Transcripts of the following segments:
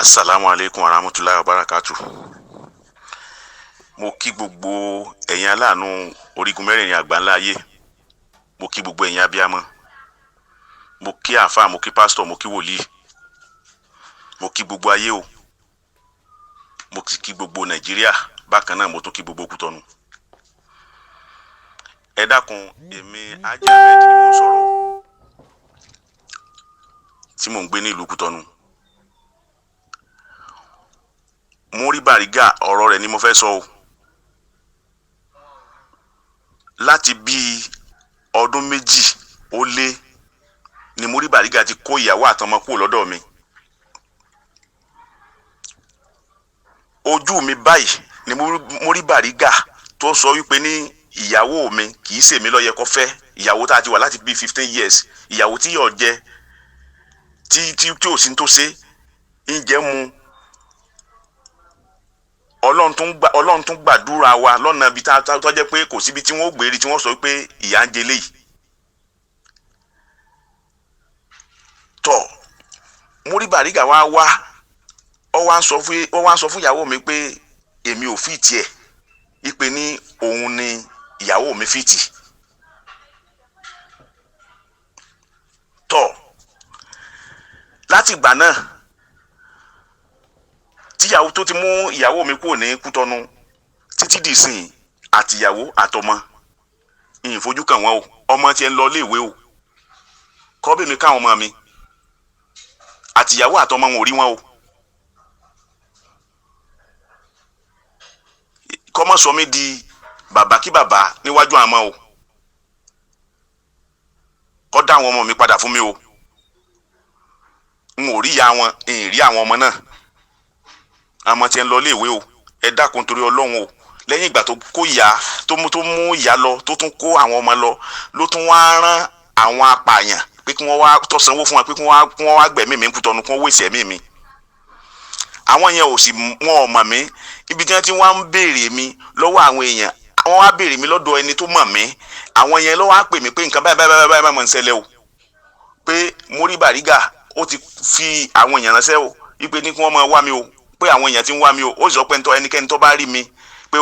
Assalamu alaikum warahmatullahi wabarakatuh. Mo kí gbogbo ẹ̀yin aláàánú orígun mẹ́rẹ̀ẹ̀rin àgbáńlá ayé. Mo kí gbogbo ẹ̀yin abiyamọ. Mo kí àáfàá, mo kí pásítọ̀, mo kí wòlíì. Mo kí gbogbo ayé o. Mo kí gbogbo Nàìjíríà. Bákan náà mo tún kí gbogbo Kútọ̀nù. Ẹ dákun, èmi Haji Ahmed ni mo ń sọ̀rọ̀ tí mò ń gbé ní ìlú Kútọ̀nù. Muri Bariga ọ̀rọ̀ rẹ̀ ni mo fẹ́ sọ o. Láti bí ọdún 2 ó lé ni Muri Bariga ti kó ìyàwó àtọmọ kúrò lọ́dọ̀ mi. Ojú mi báyìí ni Muri Bariga tó sọ wípé ní ìyàwó mi kì í ṣe mi ló yẹ kó fẹ́, ìyàwó tá a ti wà láti bí 15 years, ìyàwó tí yóò jẹ tí ò sí tó ṣe ń jẹ mu. Ọlọ́run tún gbàdúrà wa lọ́nà ibi tó jẹ́ pé kò síbi tí wọ́n ó gbèrè tí wọ́n sọ pé ìyà ń jẹ léyìí. Tọ́ Muri Bariga wá ó wá ń sọ fún ìyàwó mi pé èmi ò fìtì ẹ̀, ìpè ní òun ni ìyàwó mi fìtì. Tọ́ láti ìgbà náà tíyàwó tó ti mú ìyàwó mi kúrò ní Kútọ̀nù títí dìsìn àtìyàwó àtọmọ ìyìn fojú kàn wọ́n o. Ọmọ tí ẹ ń lọ léèwé o, kọ́bí mi káwọn ọmọ mi àtìyàwó àtọmọ wọn ò rí wọn o. Kọ́mọ sọ mí di bàbá kí bàbá níwájú àmọ́ o. Kọ́ dá àwọn ọmọ mi padà fún mi o. N ò rí ìyá wọn, n rí àwọn ọmọ náà. Àmọ́ tí ẹ ń lọ léèwé o. Ẹ dákun torí Ọlọ́run o. Lẹ́yìn ìgbà tó kó ìyá tó mú ìyá lọ tó tún kó àwọn ọmọ lọ ló tún wá rán àwọn apààyàn pé kí wọ́n wá tó sanwó fún wa pé kí wọ́n wá gbẹ̀mí mi Kútọ̀nù, kí wọ́n wéṣẹ̀ ẹ̀mí mi. Àwọn yẹn ò sì wọn ò mọ̀ mí. Ibi tí wọ́n ti wá ń béèrè mi lọ́wọ́ àwọn èèyàn, wọ́n wá béèrè mi lọ́dọ̀ ẹni tó mọ̀ mí. Àwọn yẹn ló wá pè mí pé nǹkan báyìí máa ń ṣẹlẹ̀ o. Pé Muri Bariga ó ti fi àwọn èèyàn ránṣẹ́ o. Ipe ní kí wọ́n máa wá mi o. Pé àwọn èèyàn ti ń wá mi o. Ó sì sọ pé ẹnikẹ́ni tó bá rí mi pé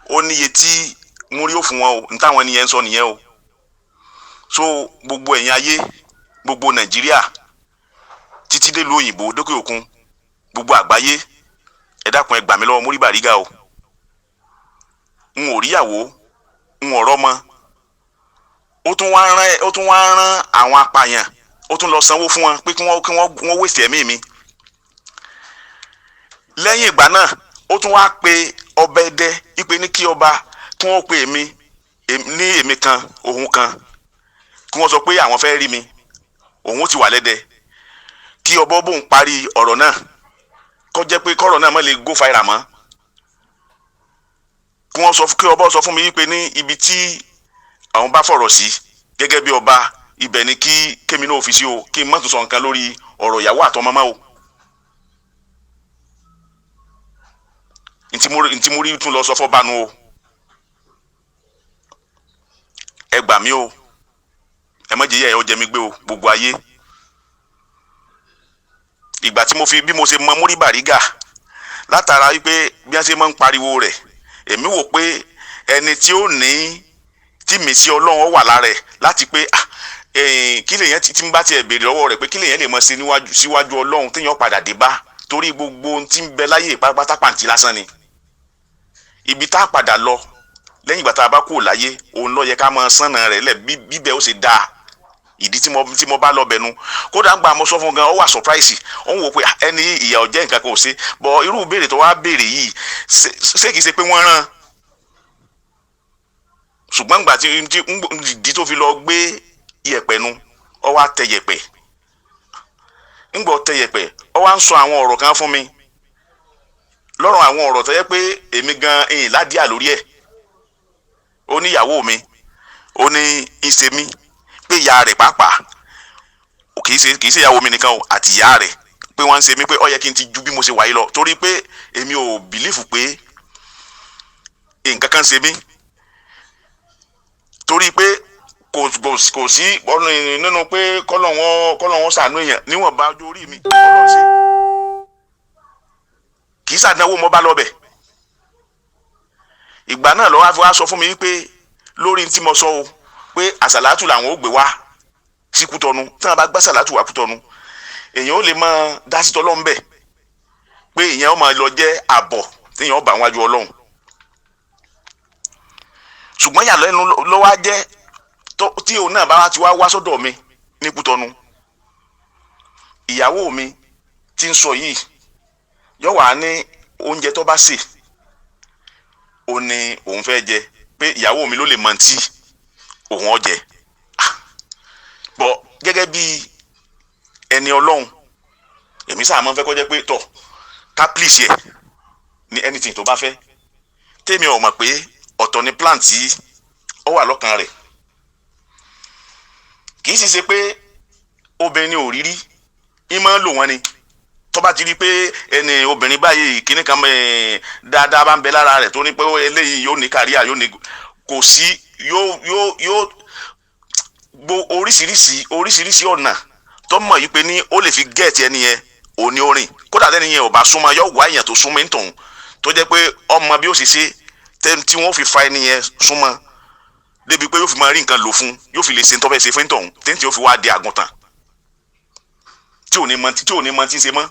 ó níye tí Muri ó fún wọn o. Ní táwọn ènìyàn ń sọ nìyẹn o. So gbogbo ẹ̀yin ayé, gbogbo Nàìjíríà títí dé ìlú òyìnbó dókè òkun, gbogbo àgbáyé, ẹ dákun ẹ gbà mí lọ́wọ́ Muri Bariga o. N ò ríyàwó, n ò rọ́mọ. Ó tún wá rán àwọn apààyàn, ó tún lọ sanwó fún wọn pé kí wọ́n wéṣẹ̀ ẹ̀mí mi. Lẹ́yìn ìgbà náà ó tún wá pe ọba Ẹdẹ ìpè ní kí ọba kí wọ́n pe èmi kan òun kan, kí wọ́n sọ pé àwọn fẹ́ rí mi, òun ti wà lẹ́dẹ, kí ọba bóun parí ọ̀rọ̀ náà kó jẹ́ pé kọ́rọ̀ náà má lè go fàìrà mọ́. Kí ọba sọ fún mi wípé ní ibi tí àwọn bá fọ̀rọ̀ sí gẹ́gẹ́ bí ọba, ibẹ̀ ni kí kémi náà fi sí o, kí n má tún sọ nǹkan lórí ọ̀rọ̀ ìyàwó àtọmọ mọ́ o. Ntí Muri tún lọ sọ fọ́bánu o. Ẹ gbà mí o. Ẹ má jẹ́ yẹ́ ọ jẹ mí gbé o, gbogbo ayé. Ìgbà tí bí mo ṣe mọ Muri Bariga látara wípé bí wọ́n ṣe máa ń pariwo rẹ̀, èmi wò pé ẹni tí ó ní tí mi sí Ọlọ́run wà lára ẹ̀ láti pé kí lèyàn tí ń bá tiẹ̀ béèrè lọ́wọ́ rẹ̀ pé kí lèyàn lè mọ̀ sí síwájú Ọlọ́run téèyàn padà dé bá, torí gbogbo ohun tí ń bẹ láyé pátápátá pàǹtí lásán ni. Ibi tá a padà lọ lẹ́yìn ìgbà tá a bá kúrò láyé, òun ló yẹ ká máa sánà rẹ̀ lẹ̀ bíbẹ̀ ó ṣe dáa. Ìdí tí mo bá lọ bẹ̀nu kódà ń gba àmọ́ sọ fún gan, ó wà surprise. Ó ń wò pé ẹni ìyà ọ̀jẹ́ nǹkan kan ò ṣe, bọ̀ irú ìbéèrè tó wá béèrè yìí ṣé kìí ṣe pé wọ́n rán. Ṣùgbọ́n ìgbà tí ìdí tó fi lọ gbé iyẹ̀pẹ̀ nu, ó wá tẹ yẹ̀pẹ̀. Ńgbọ́ tẹ yẹ̀pẹ̀, ó wá ń sọ àwọn ọ̀rọ̀ kan fún mi. Lọ́rọ̀ àwọn ọ̀rọ̀ tó yẹ pé èmi gan ẹ̀yìn ládìá lórí ẹ̀. Ó ní ìyàwó mi, ó ní ìṣe mi pé ìyá rẹ̀ pàápàá kì í ṣe ìyàwó mi nìkan o, àti ìyá rẹ̀ pé wọ́n ń ṣe mí pé ó yẹ kí n ti ju bí mo ṣe wà yìí lọ, torí pé èmi ò bìlífù pé nǹkan kan ṣe mí, torí pé kò sí nínú pé kọ́lọ̀ wọn ṣàánú èèyàn níwọ̀n bá ojú orí mi Ọlọ́run ṣe. kì í ṣàdánwò mo bá lọ bẹ̀. ìgbà náà lọ́wọ́ wá sọ fún mi wípé lórí tí mo sọ o pé àsàlátù làwọn ó gbé wá sí Kútọ́nù tí wọ́n bá gbá àsàlátù wá Kútọ́nù èèyàn ó lè máa dá sí tọ́lọ́run bẹ̀ pé èèyàn ó máa lọ jẹ́ àbọ̀ tí èèyàn ó bá wájú Ọlọ́run. ṣùgbọ́n ìyàlẹ́nu lọ́wọ́ á jẹ́ tí òun náà bá ti wá sọ́dọ̀ mi ní Kútọ́nù ìyàwó mi tí ń sọ yìí yóò wá ní oúnjẹ tó bá sè ó ní òun fẹ́ jẹ pé ìyàwó mi ló lè mọ tí òun ó jẹ. bọ̀ gẹ́gẹ́ bí ẹni Ọlọ́run èmi sáà máa ń fẹ́ kó jẹ́ pé tọ̀ ká please ẹ̀ ní anything tó bá fẹ́ tèmi ò mọ̀ pé ọ̀tọ̀ ni plan tí ó wà lọ́kàn rẹ̀. kì í sì ṣe pé obìnrin ò rírí ń máa ń lò wọ́n ni tó bá ti rí pé ẹni obìnrin báyìí kíní kan dáadáa bá ń bẹ lára rẹ̀ tó ní pé eléyìí yóò ní kàríà yóò ní kò sí yóò gbo oríṣiríṣi ọ̀nà tó mọ̀ yìí pé ní ó lè fi gẹ̀ẹ́tì ẹni yẹn òní orin kódà tẹ́ni yẹn ò bá súnmọ́ yóò wá èèyàn tó súnmọ́ nítorí tó jẹ́ pé ọmọ bí ó ṣe ṣe tí wọ́n fi fa ẹni yẹn súnmọ́ débi pé yóò fi máa rí nǹkan lò fún yóò fi lè ṣe tó fẹ́ ṣe fún nítorí tẹ́ntì yóò fi wá di àgùntàn tí ò ní mọ tí ń ṣe mọ́.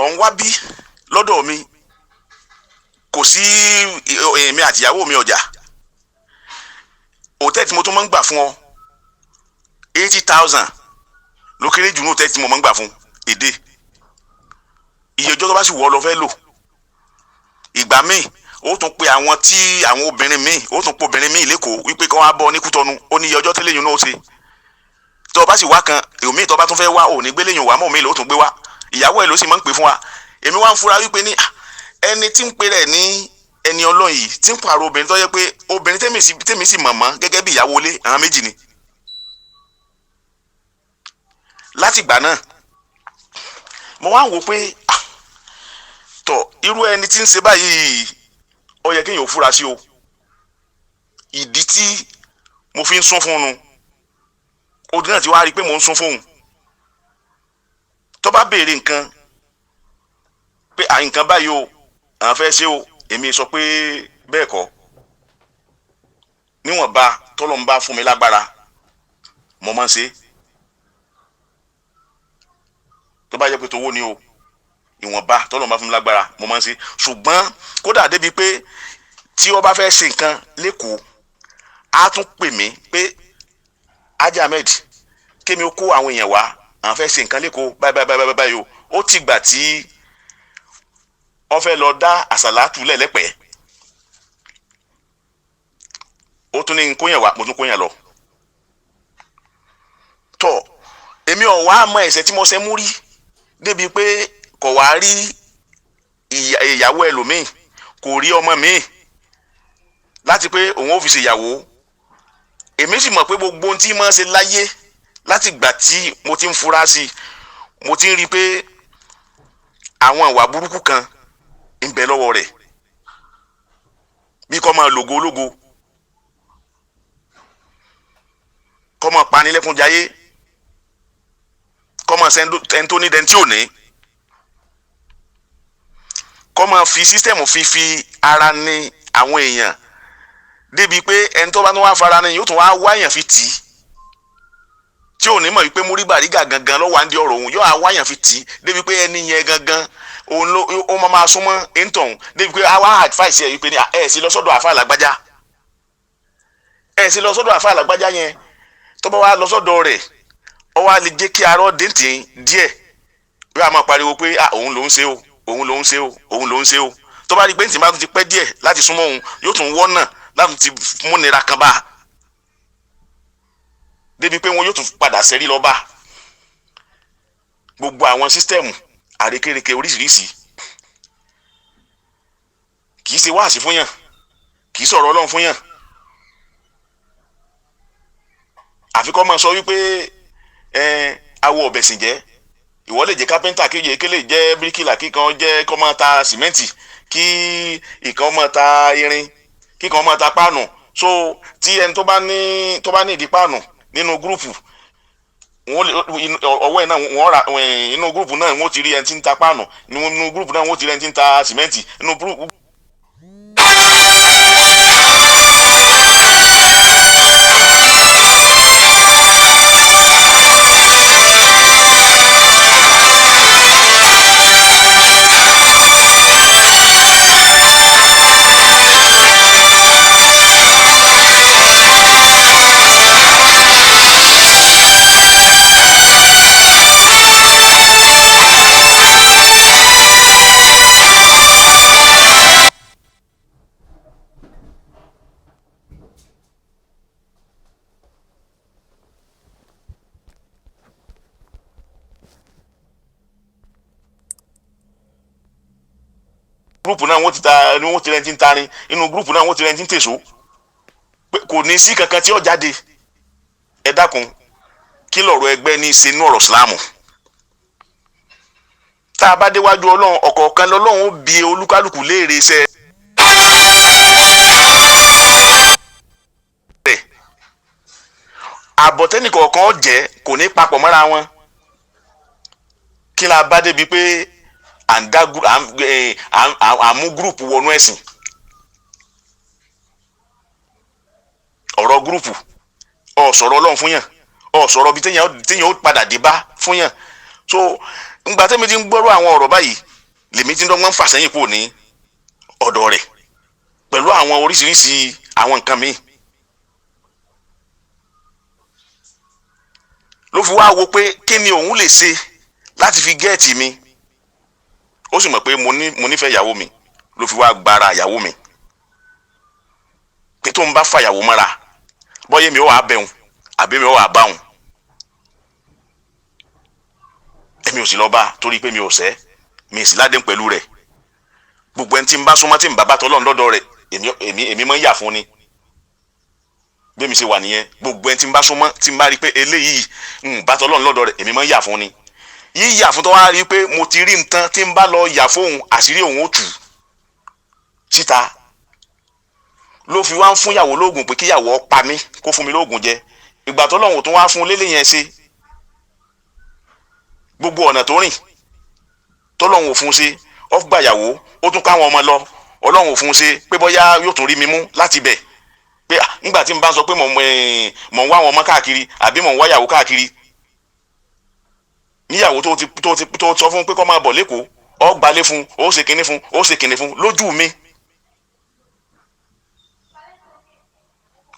ọ̀n wá bí lọ́dọ̀ mi kò sí èmi àtìyàwó mi ọjà hòtẹ́ẹ̀lì tí mo tún máa ń gbà fún ọ 80,000 ló kéré jù ní hòtẹ́ẹ̀lì tí mo máa ń gbà fún èdè iye ọjọ́ tó bá sì wọ́ lọ fẹ́ lò. ìgbà míì ó tún pe àwọn obìnrin míì ó tún pe obìnrin míì lẹ́kọ̀ọ́ wípé kí wọ́n á bọ́ ní Kútọ́nù ó ní iye ọjọ́ tẹ́lẹ̀ yìí náà ó ṣe tó o bá sì wá kan èmi tó bá tún fẹ́ wá ò ní gbélé yìí wá mọ́ mi ló tún gbé wá ìyàwó ẹ̀ ló sì máa ń pè fún wa. èmi wá ń fura wípé ní ẹni tí ń pe rẹ̀ ní ẹni Ọlọ́run yìí tí ń pààrọ̀ obìnrin tó yẹ pé obìnrin tèmi sì mọ̀mọ́ gẹ́gẹ́ bí ìyàwó ilé àwọn méjì ni. láti ìgbà náà mo wá ń wò pé tọ̀ irú ẹni tí ń ṣe báyìí ó yẹ kéèyàn ò fura sí o. ìdí tí mo fi ń sún fún un odi náà ti wá rí i pé mò ń sún fóun tó bá béèrè nǹkan pé nǹkan báyìí o àwọn fẹ́ ṣe o èmi sọ pé bẹ́ẹ̀ kọ́ níwọ̀nba tọ́lọ́run bá fún mi lágbára mo máa ń ṣe tó bá jẹ́ pé tówó ni o ìwọ̀nba tọ́lọ́run bá fún mi lágbára mo máa ń ṣe. ṣùgbọ́n kódà débi pé tí ó bá fẹ́ ṣe nǹkan lẹ́kọ̀ọ́ á tún pè mí pé Haji Ahmed kémi ó kó àwọn èèyàn wá àwọn fẹ́ ṣe nǹkan lẹ́kọ̀ọ́ báyìí o ó ti gbà tí wọ́n fẹ́ lọ dá àsàlátù lẹ́lẹ́pẹ̀ẹ́ ó tún ní kóyàn wá mo tún kóyàn lọ. tọ́ èmi ò wá mọ ẹ̀ṣẹ̀ tí mo ṣe mú rí débi pé kò wá rí ìyàwó ẹlòmíì kò rí ọmọ míì láti pé òun ò fi ṣe ìyàwó. èmi sì mọ̀ pé gbogbo ohun tí mo ṣe láyé láti ìgbà tí mo ti ń fura sí i mo ti ń rí i pé àwọn ìwà burúkú kan ń bẹ lọ́wọ́ rẹ̀ bí kò máa lògo ológo kò máa panilẹ́kúnjayé kò máa ẹni tó ní dẹni tí ò ní kò máa fi sísítẹ̀mù fífi ara ní àwọn èèyàn débi pé ẹni tó bá tún wá fara ní yóò tún wá wáyàn fi tì í tí ò ní mọ̀ wípé múrí bàrígà gangan lọ́wọ́ àǹdí ọ̀rọ̀ òun yóò á wáyàn fi tì í débi pé ẹni yẹn gangan òun ló ó máa súnmọ́ ẹ̀ńtọ̀hún débi pé àwa advice ẹ̀ wípé ẹ̀ sì lọ sọ́dọ̀ àfa àlágbájá ẹ̀ sì lọ sọ́dọ̀ àfa àlágbájá yẹn tó bá wá lọ sọ́dọ̀ rẹ̀ ó wá lè jẹ́ kí arọ́ dẹ́ntì díẹ̀ yóò á máa pariwo pé òun ló ń ṣe o òun ló ń ṣe o òun ló ń ṣe o tó bá rí pé ntì bá tún ti pẹ́ díẹ̀ láti súnmọ́ òun yóò tún wọ́n náà láti ti múnira kan bá débi pé wọn yóò tún padà sẹ́rí lọ bá gbogbo àwọn sísítẹ́ẹ̀mù àrékérekè oríṣiríṣi kì í ṣe wáàsí fún yàn kì í sọ̀rọ̀ Ọlọ́run fún yàn àfikọ́ máa sọ wípé awọ ọ̀bẹ̀sìn jẹ́ ìwọ lè jẹ́ kápẹ́ńtà kéje lè jẹ́ bíríkìlà kíkan jẹ́ kọ́ máa ta sìmẹ́ǹtì kí ìkan máa ta irin kíkan máa ta páànù so tí ẹni tó bá ní ìdí páànù nínú gúrùpù ọwọ́ ẹ̀ náà wọ́n ra inú gúrùpù náà wọ́n ti rí ẹni tí ń ta páànù, inú gúrùpù náà wọ́n ti rí ẹni tí ń ta sìmẹ́ǹtì, inú gúrùpù. Gúrùpù náà wọ́n ti rẹ̀ ti ń tarin, inú gúrùpù náà wọ́n ti rẹ̀ ti ń tèso, pé kò ní sí kankan tí ó jáde. Ẹ dákun, kí lọ̀rọ̀ ẹgbẹ́ ní í ṣe nínú ọ̀rọ̀ ìsìláàmù? Tá a bá déwájú Ọlọ́run, ọ̀kọ̀ọ̀kan lọ́lọ́run ó bi olúkálùkù léèrè iṣẹ́ rẹ̀. Àbọ̀tẹ́nìkọ̀ọ̀kan ó jẹ́ kò ní papọ̀ mọ́ra wọn. Kí la bá débi pé à ń mú gúrùpù wọnú ẹ̀sìn? Ọ̀rọ̀ gúrùpù, sọ̀rọ̀ Ọlọ́run fún yàn, sọ̀rọ̀ bí téèyàn ó padà dé bá fún yàn. So ńgbà tẹ́mi ti ń gbọ́rọ̀ àwọn ọ̀rọ̀ báyìí lèmi ti ń dọ́gbọ́n fà sẹ́yìn kúrò ní ọ̀dọ̀ rẹ̀ pẹ̀lú àwọn oríṣiríṣi àwọn nǹkan míì. Ló fi wá wo pé kí ni òun lè ṣe láti fi gẹ́ẹ̀tì mi. Ó sì mọ̀ pé mo nífẹ̀ẹ́ ìyàwó mi, ló fi wá gbára ìyàwó mi pé tó ń bá fàyàwó mọ́ra bọ́yé mi ó wàá bẹ̀hùn àbí mi ó wàá báhùn. Èmi ò sì lọ bá torí pé mi ò sẹ́, mi sì ládé pẹ̀lú rẹ̀. Gbogbo ẹni tí ń bá súnmọ́ tí ń bá bá tọ́lọ́run lọ́dọ̀ rẹ̀ èmi máa ń yà fún ni. Bí mi ṣe wà nìyẹn, gbogbo ẹni tí ń bá súnmọ́ tí ń bá rí pé eléyìí ń bá tọ́lọ́run lọ́dọ̀ rẹ̀ èmi máa ń yà fún ni. Yíyà fún tó wá rí pé mo ti rí nǹkan tí ń bá lọ yà fóun, àṣírí òun ó tù síta. Ló fi wá ń fún ìyàwó lóògùn pé kíyàwó pa mí kó fún mi lóògùn jẹ. Ìgbà tọ́lọ́run tó wá fún lélẹ̀ yẹn ṣe, gbogbo ọ̀nà tó rìn tọ́lọ́run ò fún ṣe, ó gbà ìyàwó ó tún káwọn ọmọ lọ, Ọlọ́run ò fún ṣe pé bóyá yóò tún rí mi mú láti bẹ̀. Pé nígbà tí n bá ń sọ pé mò ń wá àwọn ọmọ káàkiri àbí mò ń wá ìyàwó káàkiri, níyàwó tó sọ fún pé kó máa bọ̀ lẹ́kọ̀ọ́, ó gbalé fún, ó ṣe kinní fún, ó ṣe kinní fún lójú mi.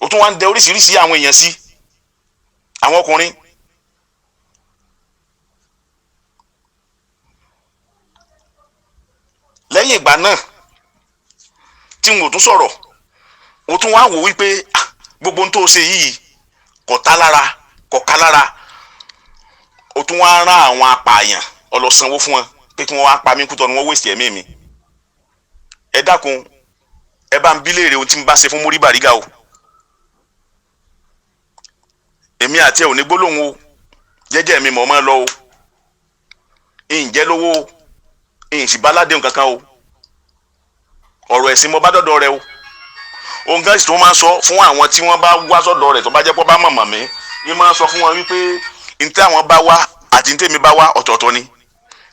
Ó tún wá ń dẹ oríṣiríṣi àwọn èèyàn sí, àwọn ọkùnrin. Lẹ́yìn ìgbà náà tí n ò tún sọ̀rọ̀, ó tún wá wò wípé gbogbo ohun tó ṣe yìí kò ká lára. Ó tún wá rán àwọn apààyàn ọlọ́sanwó fún wọn pé kí wọ́n wá pa mí kú tọ́nu wọ́n wéṣì ẹ̀mí mi. Ẹ dákun, ẹ bá ń bí léèrè ohun tí n bá ṣe fún Múrí Bàrígà o. Èmi àti ẹ̀ ò ní gbólóhùn o, jẹ́jẹ́ mi mọ̀ máa lọ o. Ǹjẹ́ lówó o, sì bá ládéhùn kankan o. Ọ̀rọ̀ ẹ̀sìn mo bá dọ̀dọ̀ rẹ o. Òun gan sì tó máa ń sọ fún àwọn tí wọ́n bá wá sọ́dọ̀ rẹ̀ tó bá jẹ́ pé bá mọ̀mọ̀ mí, yín máa ń sọ fún wọn wípé ntí àwọn bá wá àti ntí mi bá wá ọ̀tọ̀ọ̀tọ̀ ni.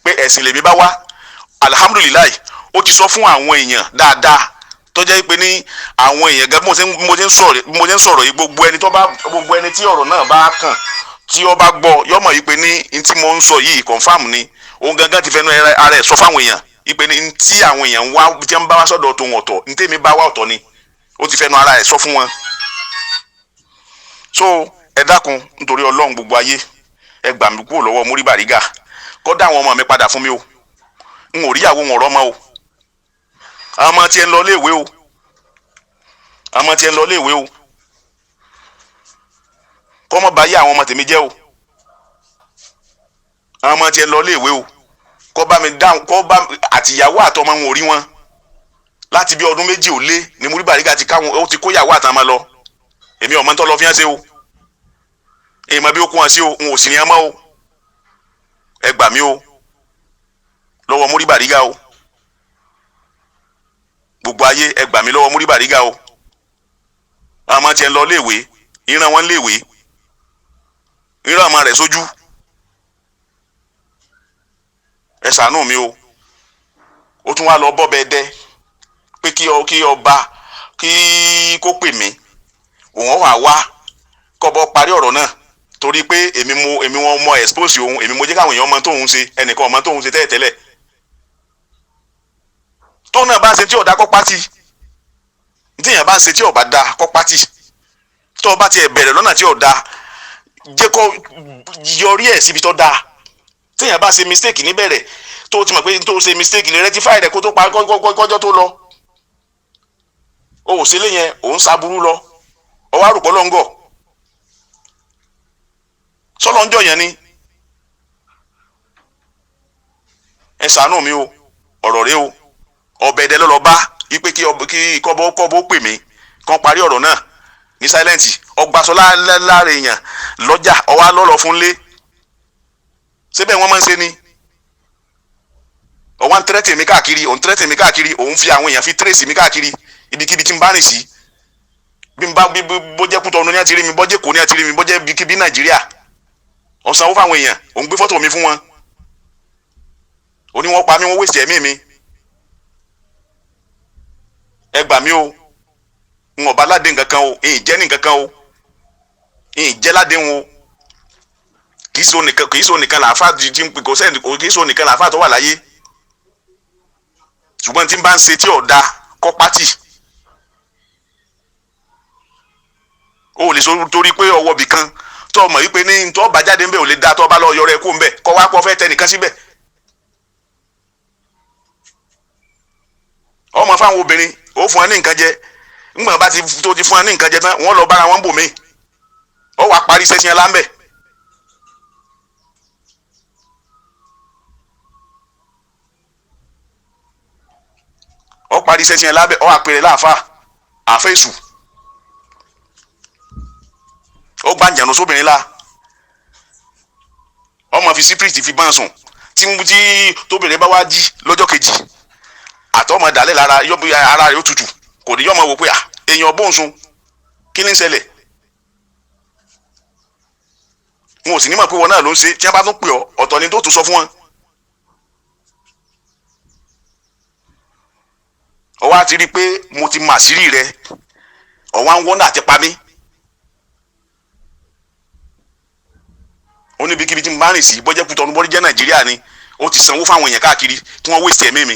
Pé ẹ̀sìn lèmi bá wá, alihamudulilayi, ó ti sọ fún àwọn èèyàn dáadáa tó jẹ́ pé ní àwọn èèyàn gan bí mo ti ń sọ̀rọ̀ yìí, gbogbo ẹni tí ọ̀rọ̀ náà bá kàn tí ó bá gbọ́ yọmọ yìí pé ní ntí mo ń sọ yìí confam ni. Òun gangan ti fẹnu ara ẹ̀ sọ fáwọn èèyàn yìí pé ní ntí àwọn èèyàn wá jẹ́ ń bá wá sọ́dọ̀ tó wọn ọ̀tọ̀, ntí mi bá wá ọ̀tọ̀ ni. Ó ti fẹnu ara ẹ̀ sọ fún wọn. So ẹ dákun nítorí Ọlọ́run gbogbo ayé, ẹ gbà mí kúrò lọ́wọ́ Múrí Bàrígà, kó dá àwọn ọmọ mi padà fún mi o. N ò ríyàwó wọn rọ́mọ o. Àwọn ọmọ tí ẹ ń lọ léèwé o. Kọ́ mọ́ bá yé àwọn ọmọ tèmi jẹ́ o. Àwọn ọmọ tí ẹ ń lọ léèwé o. Kọ́ bá mi dáhùn, àtìyàwó àtọmọ wọn ò rí wọn. Láti bí ọdún méjì ò lé ni Múrí Bàrígà ó ti kó yàwó àtàmọ́ lọ. Èmi ọmọ tó lọ fi hàn ṣe o. Èèmọ̀ bí ó kún wọn sí o, n ò sì ní ẹ mọ́ o. Ẹ gbà mí o lọ́wọ́ Múrí Bàrígà o. Gbogbo ayé ẹ gbà mí lọ́wọ́ Múrí Bàrígà o. Àwọn ọmọ tí ẹ ń lọ léèwé, ìran wọn léèwé. ríran ọmọ rẹ̀ sójú. Ẹ ṣàánú mi o. Ó tún wá lọ bọ́ bẹ́ẹ̀ dẹ́ pé kí ọba kó pè mí, òun wá kọ́bọ̀ parí ọ̀rọ̀ náà, torí pé èmi wọn mọ expose òun, èmi mo jẹ́ káwọn èèyàn mọ tóun ṣe, ẹnìkan ọmọ tóun ṣe tẹ́lẹ̀tẹ́lẹ̀. Tó náà bá ṣe tí ọ̀dà kọ́ pátì, tí èèyàn bá ṣe tí ọ̀bá da kọ́ pátì, tó bá tiẹ̀ bẹ̀rẹ̀ lọ́nà tí ọ̀dà jẹ́ kó yọrí ẹ̀ síbi tó dáa. Tí èèyàn bá ṣe mistake níbẹ̀rẹ̀, tó ti mọ̀ pé tó ṣe mistake lè rectify rẹ̀ kó tó parí kọjọ́ tó lọ. O ò ṣe lé yẹn, òun ṣàbúrú lọ, ọwọ́ àrùpọ̀ lọ́ngọ̀ sọ́lọ́ ń jọ yẹn ni. Ẹ ṣàánú mi o, ọ̀rọ̀ rẹ o. Ọbẹ̀ ẹ̀dẹ́ lọ́lọ́ bá wípé kí kọ́bọ̀ pè mí kán parí ọ̀rọ̀ náà ní sáílẹ̀ǹtì. Ọgbàsọ láàrin èèyàn lọ́jà ọwọ́ lọ́lọ́ fún lé. Síbẹ̀ wọ́n máa ń ṣe ni. Ọwọ́ ń tẹ́rẹ̀tì mi káàkiri, òun tẹ́rẹ̀tì mi káàkiri, òun fi àwọn èèyàn fi tírèsì mi káàkiri ibikíbi tí n bá rìn sí. Bí bọ́jẹ́ Kútọ̀nù ní àtìrí mi, bọ́jẹ́ Èkó ní àtìrí mi, bọ́jẹ́ ibikíbi Nàìjíríà. Ó sanwó fáwọn èèyàn, òun gbé fọ́tò mi fún wọn. Ó ní wọ́n pa mí, wọ́n wéṣẹ̀ ẹ̀mí mi. Ẹ gbà mí o, n ò bá ládé nǹkan kan o, ìyìn jẹ́ nǹkan kan o, ìyìn jẹ́ ládé wọn o. Kì í so nìkan làáfà kò sẹ́ni, kì í so nìkan làáfà tó wà láyé. Ṣùgbọ́n tí n bá ń ṣe tí ọ̀dà kọ́ pátì. O lè sọ torí pé ọwọ́ bì kan tó ọmọ yìí pé ní tó bá jáde ń bẹ̀ ò lè dá tó bá lọ yọrọ ẹ kó ń bẹ̀ kọ́ wá pọ̀ fẹ́ tẹ nìkan síbẹ̀. Ọmọ fáwọn obìnrin ó fún ẹ ní nǹkan jẹ, ńgbọ̀n bá ti fún ẹ ní nǹkan jẹ tán wọ́n lọ bára wọn bò mí, ó wàá parí iṣẹ́ sí ẹ láńbẹ̀. Ó parí iṣẹ́ sí ẹ lábẹ́, ó àpèrè láàfà àfẹ́sù, ó gbá jànú sóbìnrin la, ọmọ fi sípírìtì fi bá ń sùn tí tóbìnrin bá wá jí lọ́jọ́ kejì àtọ́mọ dàlẹ́ lára ara rẹ̀ ó tutù, kò ní yọmọ wò pé èèyàn bóun sun kí ni ń ṣẹlẹ̀. Wọn ò sì ní mọ̀ pé wọn náà ló ń ṣe, tí wọ́n bá tún pè ọ́ ọ̀tọ̀ ni tó tún sọ fún wọn. Ó wá ti rí i pé mo ti mọ àṣírí rẹ, ọ̀wá ń wọ́n náà ti pa mí. Ó ní ibikíbi tí mo bá rìn sí, bọ́jẹ́ Kútọ̀nù bọ́dí jẹ́ Nàìjíríà ni, ó ti sanwó fáwọn èèyàn káàkiri tí wọ́n wéṣẹ̀ ẹ̀mí mi,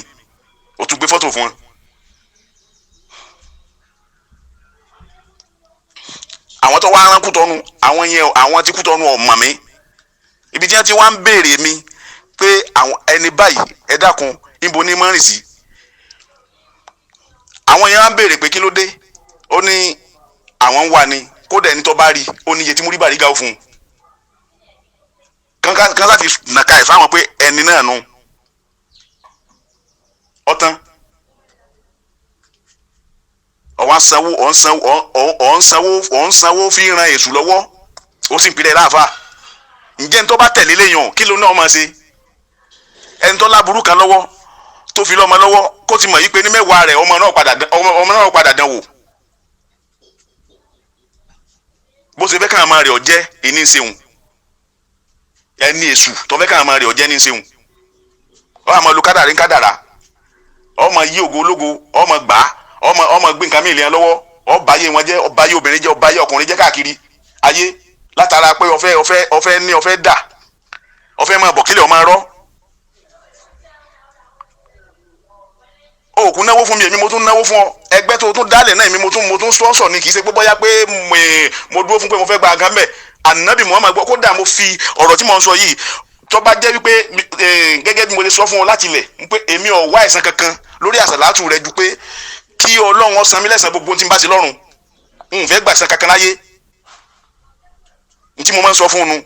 ó tún gbé fọ́tò fún wọn. Àwọn tó wá rán Kútọ̀nù, àwọn tí Kútọ̀nù ọ̀mọ̀ mi, ibi tí wọ́n ti wá ń béèrè mi pé ẹni báyìí ẹ dákun níbo ní mọ́ rìn sí. Àwọn yẹn wá ń béèrè pé kí ló dé, ó ní àwọn ń wà ní, kódà ẹni tó bá rí ó ní iye tí mo rí bàrí gáwó fún un. Kan láti nàka ẹ̀ fáwọn pé ẹni náà nu ọ̀tán. ọ̀n sanwó fi ran èṣù lọ́wọ́, ó sì ń pilẹ̀ láàfà. Ǹjẹ́ ní tó bá tẹ̀lé léyàn kí ló náà máa ṣe? Ẹni tó láburú kan lọ́wọ́ tó fi lọ́mọ lọ́wọ́ kó ti mọ̀ yí pé ní mẹ́wàá rẹ̀ ọmọ náà padà dán wò. Bó ṣe fẹ́ káwọn ọmọ rẹ̀ ọ̀jẹ́ ìní ṣeun, ẹni èṣù tó fẹ́ káwọn ọmọ rẹ̀ ọ̀jẹ́ ní ṣeun. Ọmọ lu kádàrí ń kádàrá, ọmọ yí ògo ológo, ọmọ gbà á, ọmọ gbé nǹkan mìíràn lọ́wọ́, ọba ayé wọn jẹ́, ọba ayé obìnrin jẹ́, ọba ayé ọkùnrin jẹ́ káàkiri ayé látara pé ọfẹ́ dà, ọfẹ́ máa bọ̀ kílẹ̀ ọmọ rọ́. Òkú náwó fún mi, èmi mo tún náwó fún ọ. Ẹgbẹ́ tó tún dálẹ̀ náà èmi mo tún sponsor ni, kì í ṣe pé bóyá pé mo dúró fún pé mo fẹ́ gba àgán bẹ̀. Ànábì Muhammad gbọ́, kódà mo fi ọ̀rọ̀ tí mo ń sọ yìí tó bá jẹ́ wípé gẹ́gẹ́ bí mo lè sọ fún ọ láti ilẹ̀ pé èmi ò wá ẹ̀san kankan lórí àsàlátù rẹ ju pé kí Ọlọ́run ó san mí lẹ́san gbogbo tí n bá ṣe lọ́run, n fẹ́ gbà ẹ̀san kankan láyé. N tí mo máa ń sọ fún un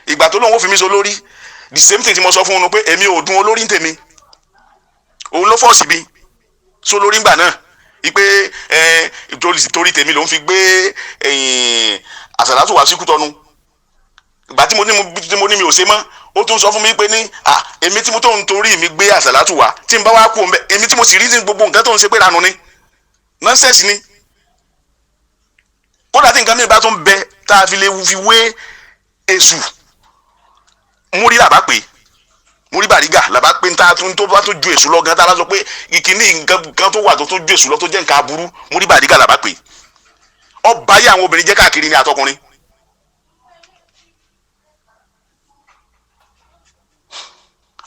ìgbà tó lóun ó fi mí so lórí, the same thing tí mo sọ fún un pé èmi ò dùn olórí ń tèmi, òun ló fọ́ọ̀sì mi so lórí ńgbà náà ipe torí tèmi ló ń fi gbé àsàlátù wá sí Kútọ̀nù. Ìgbà tí mo ní mi ò ṣe mọ́, ó tún sọ fún mi pé ní èmi tí mo tó ń torí mi gbé àsàlátù wá tí n bá wá kú ọ̀nbẹ, èmi tí mo sì rí ní gbogbo nǹkan tó ń ṣe pé ranu ni nonsense ni. Kódà tí nǹkan mìíràn bá tún bẹ tá a fi lè fi wé èṣù múrí làbá pé múrí Bàrígà làbá pé tó bá tó ju èṣù lọ gan tá a bá sọ pé ìkíní nǹkan tó wà tó ju èṣù lọ tó jẹ́ nǹkan aburú múrí Bàrígà làbá pé ọba yìí àwọn obìnrin jẹ́ káàkiri ní àtọkùnrin.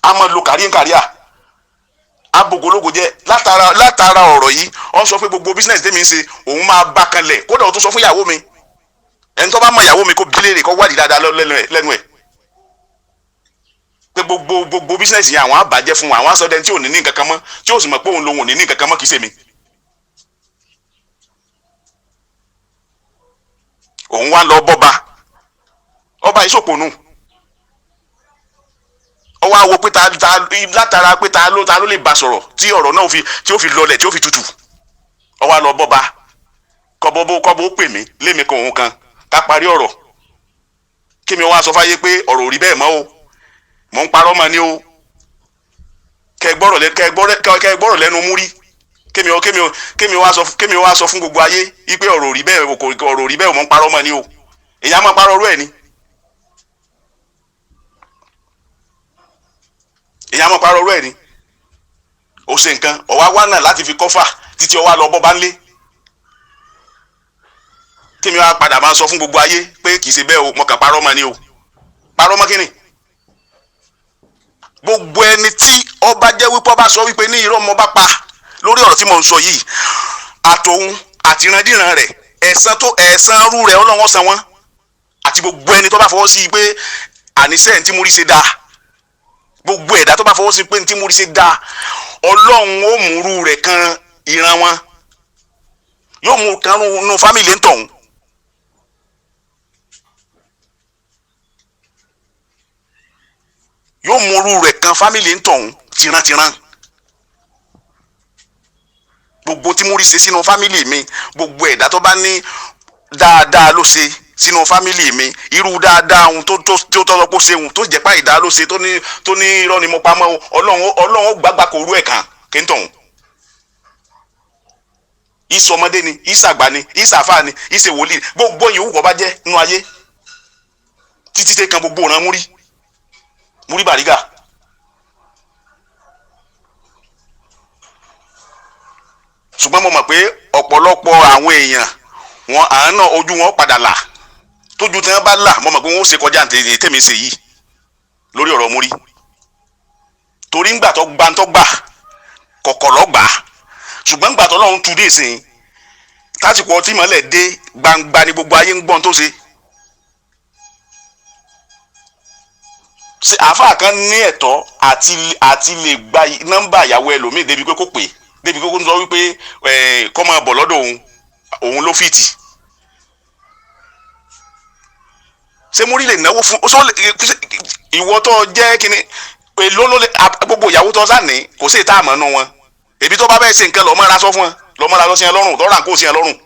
a máa lo kàríà abogologo jẹ látara ọ̀rọ̀ yìí ó sọ pé gbogbo business tèmi ń ṣe òun máa bá kan lẹ̀ kódà ó tún sọ fún ìyàwó mi ẹni tó bá mọ ìyàwó mi kó bílẹ̀ rè kó wádìí dáadáa lẹ́nu ẹ̀ pé gbogbo business yẹn àwọn àbàjẹ́ fún àwọn asọdẹ tí ò ní nǹkan kan mọ́ tí ó sì mọ̀ pé òun lòun ò ní nǹkan kan mọ́ kì í ṣe mi. òun wá lọ bọ́ba ọba ìṣòpònú ọwọ́ àwọ̀ pé látara pé ta ló lè bá sọ̀rọ̀ tí ọ̀rọ̀ náà tí ó fi lọlẹ̀ tí ó fi tutù ọwọ́ àlọ́ bọ́ba kọ́bọ̀ ó pè mí lémi kan òun kan ká parí ọ̀rọ̀ kí mi wá sọ fáyé pé ọ̀rọ̀ ò rí bẹ́ẹ̀ mọ́ o mò ń parọ́ mọ́ ni o kẹ́ gbọ́rọ̀ lẹ́nu múrí kémi wá sọ fún gbogbo ayé wípé ọ̀rọ̀ ò rí bẹ́ẹ̀ mò ń parọ́ mọ́ ni o èyí á máa parọ́ ọ̀rọ̀ ẹ̀ ni. èyàn máa parọ́ ọ̀rọ̀ ẹ̀ ni ó ṣe nǹkan ọ̀wá wá náà láti fi kọ́fà títí ọwá lọ bọ́ bá ń lé kémi wá padà máa sọ fún gbogbo ayé pé kì í ṣe bẹ́ẹ̀ o mo kàn parọ́ mọ́ ni o parọ́ mọ́ kíni gbogbo ẹni tí ọba jẹ́ wípé ọba sọ wípé ní irọ́ mo bá pa lórí ọ̀rọ̀ tí mo ń sọ yìí àtòun àtìrandíran rẹ̀ ẹ̀san rú rẹ̀ ọlọ́wọ́n san wọ́n àti gbogbo ẹni tó bá fọwọ́ sí i pé àníṣe ẹ̀ ń tí mo rí ṣe dáa gbogbo ẹ̀dá tó bá fọwọ́ sí pé ní tí mo rí ṣe dáa ọlọ́run ó múrú rẹ̀ kan ìran wọn yóò mú kan nu fámìlì ń tọ̀hún. yóò múrú rẹ̀ kan fámìlì ń tọ̀hún tìrantìran gbogbo tí mo rí ṣe sínú fámìlì mi gbogbo ẹ̀dá tó bá ní dáadáa ló ṣe sínú fámìlì mi irú dáadáa ohun tó tọ́lọ́ pọ̀ ṣe ohun tó jẹ́ pa ìdá ló ṣe tó ní irọ́ ni mo pa mọ́ ọlọ́run ó gbàgbà kó rú ẹ̀ kàn kéńtọ̀hún. ìsọmọdé ni ìsàgbà ni ìsàfà ni ìsèwòlì gbogbo yìí wùkọ́ bá jẹ́ nínú ayé títí tẹ́ kan gbogbo ọ̀ràn múrí Bàrígà. ṣùgbọ́n mo mọ̀ pé ọ̀pọ̀lọpọ̀ àwọn èèyàn wọn àánà ojú wọn padà là tójú tí wọn bá là mo mọ̀ pé wọn ó ṣe kọjá tèmi ṣe yìí lórí ọ̀rọ̀ múrí torí ńgbà tó gbà kọ̀kọ̀lọ́ gbà ṣùgbọ́n ńgbà tó lọ́run tu dé ìsìn tásìkò ọtí mọ́lẹ̀ dé gbangba ni gbogbo ayé ń gbọ́n tó ṣe. ṣe àáfàá kan ní ẹ̀tọ́ àti lè gba nọ́mbà ìyàwó ẹlòmíì débi pé kó pè débi pé kó ń sọ wípé kọ́ máa bọ̀ lọ́dọ̀ òun ló fìtì. ṣé múrí lè náwó fún ìwọ tó jẹ́ kínní gbogbo ìyàwó tó sá ní kò sí ìta àmọ́ nù wọn èbí tó bá bẹ́ẹ̀ ṣe nǹkan lọ́mọ ra sọ fún wọn lọ́mọ ra sọ sí ẹ lọ́rùn tọ́ra kó sí ẹ lọ́rùn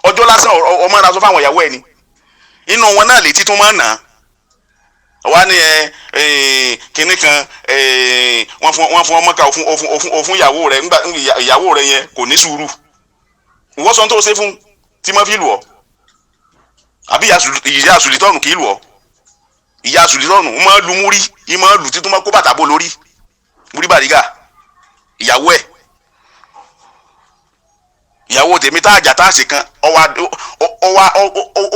ọjọ́ lásán ọmọ ra sọ fáwọn ìyàwó ẹ ni inú wọn náà lè títún máa nà á wá ní kínní kan wọ́n fún ọmọ ká òfun ìyàwó rẹ̀ nígbà ìyàwó rẹ̀ yẹn kò ní sùúrù ìwọ sọ tó ṣe fún tí wọ́n fi lù ọ́ àbí ìyá àsùlítọ́nù kì í lù ọ́ ìyá àsùlítọ́nù ń máa lu múrí ń máa lù títún máa kó bàtà bó lórí múrí Bàrígà ìyàwó ẹ̀ ìyàwó tèmi tá àjà tá àṣẹ kan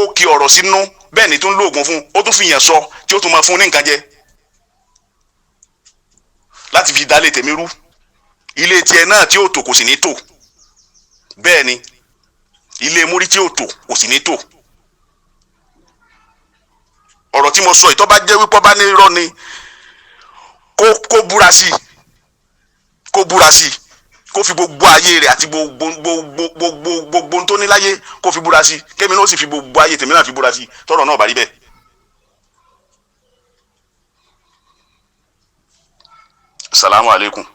ó kí ọ̀rọ̀ sínú bẹ́ẹ̀ ni tó ń lo oògùn fún ó tún fi yàn sọ tí ó tún máa fún ní nǹkan jẹ láti fi dálé tèmi rú ilé tiẹ̀ náà tí ó tò kò sì ní tò bẹ́ẹ̀ ni ilé múrí tí ó tò kò sì ní tò ọ̀rọ̀ tí mo sọ ìtọ́ bá jẹ́ wípé bá ní irọ́ ni kó búra sí kó fi gbogbo ayé rẹ̀ àti gbogbo tó ní láyé kó fi búra sí kémi náà sì fi gbogbo ayé tèmi náà fi búra sí tọ́rọ̀ náà bá rí bẹ́ẹ̀. Assalamu alaikum.